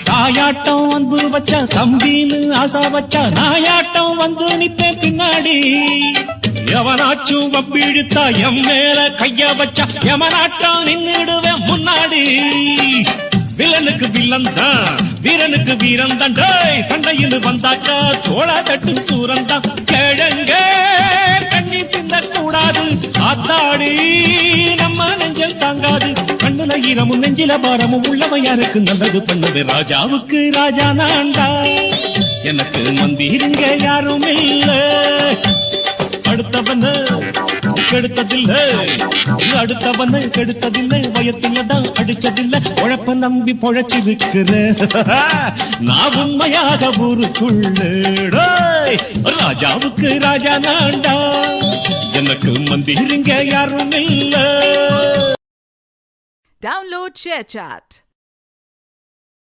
தாயாட்டம் அன்பு வச்சா தம்பின்னு ஆசா வச்சா நாயாட்டம் வந்து நிப்பேன் பின்னாடி எவனாச்சும் வப்பிழுத்தா எம் மேல கைய வச்சா எவனாட்டம் நின்னுடுவேன் முன்னாடி வில்லனுக்கு வில்லன் தான் வீரனுக்கு வீரன் தான் சண்டையில் வந்தாக்கா தோளா தட்டு சூரன் தான் கிழங்க கண்ணி சிந்த கூடாது ஆத்தாடி நம்ம நெஞ்சல் தாங்காது கண்ணுல ஈரமும் நெஞ்சில பாரமும் உள்ளவன் யாருக்கு நல்லது பண்ணது ராஜாவுக்கு ராஜா நான்டா எனக்கு மந்திருங்க யாரும் இல்ல அடுத்தவன கெடுத்ததில்லை அடுத்தவன கெடுத்ததில்லை வயத்தில்தான் அடிச்சதில்லை உழப்ப நம்பி பொழைச்சிருக்கிற நான் உண்மையாக ஊருக்குள்ள ராஜாவுக்கு ராஜா நான்டா எனக்கு மந்திருங்க யாரும் இல்ல. Download ShareChat.